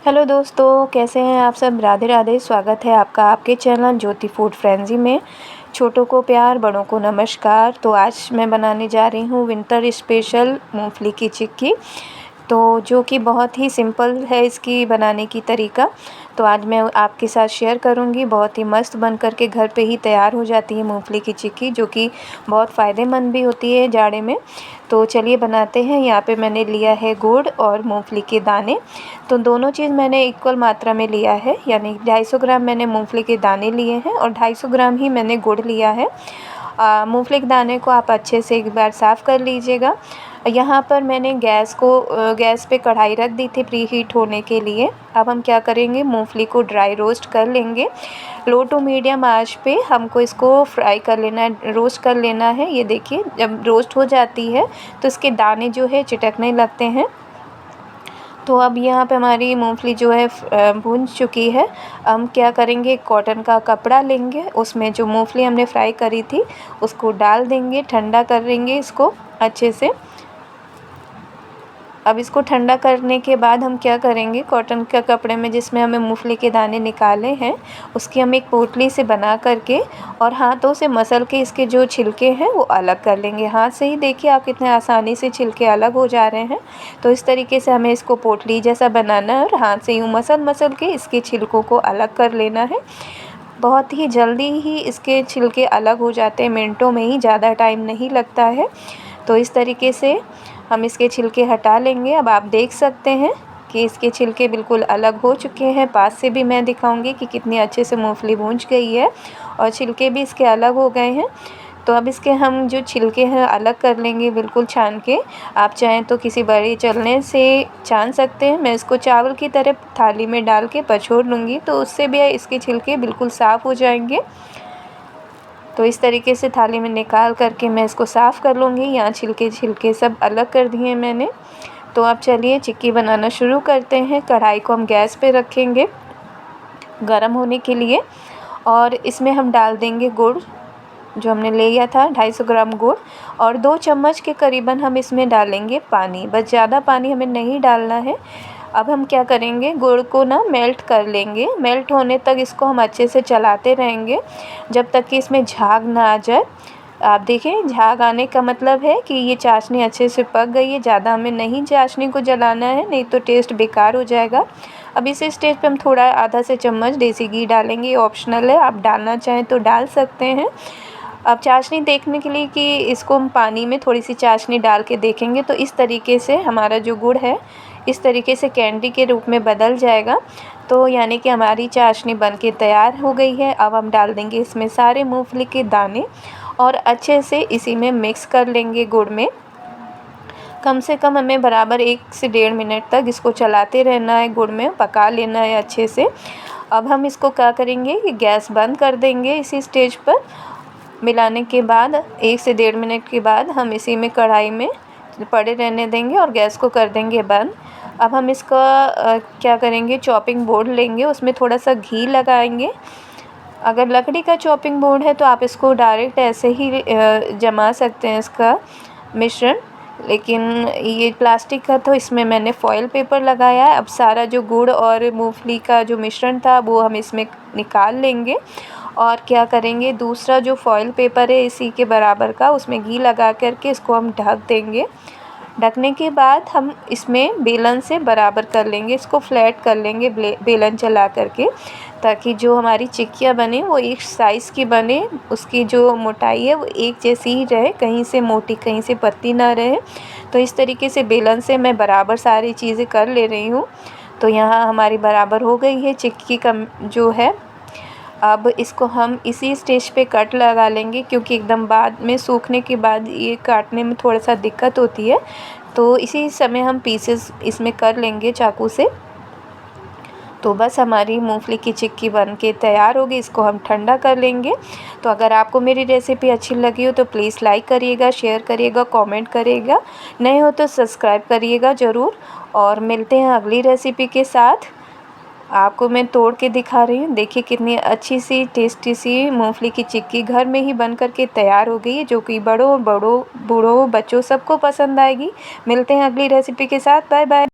Hello दोस्तों, कैसे हैं आप सब। राधे राधे। स्वागत है आपका आपके चैनल ज्योति फूड फ्रेंजी में। छोटों को प्यार, बड़ों को नमस्कार। तो आज मैं बनाने जा रही हूँ विंटर स्पेशल मूंगफली की चिक्की, तो जो कि बहुत ही सिंपल है इसकी बनाने की तरीका। तो आज मैं आपके साथ शेयर करूंगी। बहुत ही मस्त बन कर के घर पे ही तैयार हो जाती है मूंगफली की चिक्की, जो कि बहुत फ़ायदेमंद भी होती है जाड़े में। तो चलिए बनाते हैं। यहाँ पे मैंने लिया है गुड़ और मूंगफली के दाने। तो दोनों चीज़ मैंने इक्वल मात्रा में लिया है, यानी 250 ग्राम मैंने मूंगफली के दाने लिए हैं और 250 ग्राम ही मैंने गुड़ लिया है। मूंगफली के दाने को आप अच्छे से एक बार साफ़ कर लीजिएगा। यहाँ पर मैंने गैस पे कढ़ाई रख दी थी प्री हीट होने के लिए। अब हम क्या करेंगे, मूंगफली को ड्राई रोस्ट कर लेंगे। लो टू मीडियम आंच पे हमको इसको फ्राई कर लेना है, रोस्ट कर लेना है। ये देखिए, जब रोस्ट हो जाती है तो इसके दाने जो है चिटकने लगते हैं। तो अब यहाँ पे हमारी मूंगफली जो है भून चुकी है। हम क्या करेंगे, कॉटन का कपड़ा लेंगे, उसमें जो मूंगफली हमने फ्राई करी थी उसको डाल देंगे, ठंडा करेंगे इसको अच्छे से। अब इसको ठंडा करने के बाद हम क्या करेंगे, कॉटन के कपड़े में जिसमें हमें मूंगफली के दाने निकाले हैं उसकी हम एक पोटली से बना करके और हाथों से मसल के इसके जो छिलके हैं वो अलग कर लेंगे। हाथ से ही देखिए आप कितने आसानी से छिलके अलग हो जा रहे हैं। तो इस तरीके से हमें इसको पोटली जैसा बनाना है और हाथ से यूँ मसल के इसके छिलकों को अलग कर लेना है। बहुत ही जल्दी ही इसके छिलके अलग हो जाते हैं, मिनटों में ही, ज़्यादा टाइम नहीं लगता है। तो इस तरीके से हम इसके छिलके हटा लेंगे। अब आप देख सकते हैं कि इसके छिलके बिल्कुल अलग हो चुके हैं। पास से भी मैं दिखाऊंगी कि कितनी अच्छे से मूंगफली भून गई है और छिलके भी इसके अलग हो गए हैं। तो अब इसके हम जो छिलके हैं अलग कर लेंगे, बिल्कुल छान के। आप चाहें तो किसी बड़े चलने से छान सकते हैं। मैं इसको चावल की तरह थाली में डाल के पछोड़ लूँगी, तो उससे भी इसके छिलके बिल्कुल साफ़ हो जाएंगे। तो इस तरीके से थाली में निकाल करके मैं इसको साफ़ कर लूँगी। यहाँ छिलके सब अलग कर दिए मैंने। तो अब चलिए चिक्की बनाना शुरू करते हैं। कढ़ाई को हम गैस पे रखेंगे गरम होने के लिए और इसमें हम डाल देंगे गुड़, जो हमने लिया था 250 ग्राम गुड़, और 2 चम्मच के करीबन हम इसमें डालेंगे पानी। बस ज़्यादा पानी हमें नहीं डालना है। अब हम क्या करेंगे, गुड़ को ना मेल्ट कर लेंगे। मेल्ट होने तक इसको हम अच्छे से चलाते रहेंगे जब तक कि इसमें झाग ना आ जाए। आप देखें, झाग आने का मतलब है कि ये चाशनी अच्छे से पक गई है। ज़्यादा हमें नहीं चाशनी को जलाना है, नहीं तो टेस्ट बेकार हो जाएगा। अब इस स्टेज पे हम थोड़ा आधा से चम्मच देसी घी डालेंगे। ये ऑप्शनल है, आप डालना चाहें तो डाल सकते हैं। अब चाशनी देखने के लिए कि इसको हम पानी में थोड़ी सी चाशनी डाल के देखेंगे, तो इस तरीके से हमारा जो गुड़ है इस तरीके से कैंडी के रूप में बदल जाएगा। तो यानी कि हमारी चाशनी बनके तैयार हो गई है। अब हम डाल देंगे इसमें सारे मूंगफली के दाने और अच्छे से इसी में मिक्स कर लेंगे गुड़ में। कम से कम हमें बराबर 1 से 1.5 मिनट तक इसको चलाते रहना है, गुड़ में पका लेना है अच्छे से। अब हम इसको क्या करेंगे कि गैस बंद कर देंगे। इसी स्टेज पर मिलाने के बाद 1 से 1.5 मिनट के बाद हम इसी में कढ़ाई में पड़े रहने देंगे और गैस को कर देंगे बंद। अब हम इसका क्या करेंगे, चॉपिंग बोर्ड लेंगे, उसमें थोड़ा सा घी लगाएंगे। अगर लकड़ी का चॉपिंग बोर्ड है तो आप इसको डायरेक्ट ऐसे ही जमा सकते हैं इसका मिश्रण, लेकिन ये प्लास्टिक का तो इसमें मैंने फॉयल पेपर लगाया है। अब सारा जो गुड़ और मूंगफली का जो मिश्रण था वो हम इसमें निकाल लेंगे और क्या करेंगे, दूसरा जो फॉयल पेपर है इसी के बराबर का, उसमें घी लगा करके इसको हम ढक देंगे। ढकने के बाद हम इसमें बेलन से बराबर कर लेंगे, इसको फ्लैट कर लेंगे बेलन चला करके, ताकि जो हमारी चिक्कियाँ बने वो एक साइज़ की बने। उसकी जो मोटाई है वो एक जैसी ही रहे, कहीं से मोटी कहीं से पतली ना रहे। तो इस तरीके से बेलन से मैं बराबर सारी चीज़ें कर ले रही हूँ। तो यहाँ हमारी बराबर हो गई है चिक्की का जो है। अब इसको हम इसी स्टेज पे कट लगा लेंगे, क्योंकि एकदम बाद में सूखने के बाद ये काटने में थोड़ा सा दिक्कत होती है। तो इसी समय हम पीसेस इसमें कर लेंगे चाकू से। तो बस हमारी मूंगफली की चिक्की बन के तैयार होगी। इसको हम ठंडा कर लेंगे। तो अगर आपको मेरी रेसिपी अच्छी लगी हो तो प्लीज़ लाइक करिएगा, शेयर करिएगा, कमेंट करिएगा। नए हो तो सब्सक्राइब करिएगा ज़रूर। और मिलते हैं अगली रेसिपी के साथ। आपको मैं तोड़ के दिखा रही हूँ, देखिए कितनी अच्छी सी टेस्टी सी मूंगफली की चिक्की घर में ही बन कर के तैयार हो गई है, जो कि बड़ों बूढ़ों बच्चों सबको पसंद आएगी। मिलते हैं अगली रेसिपी के साथ। Bye bye.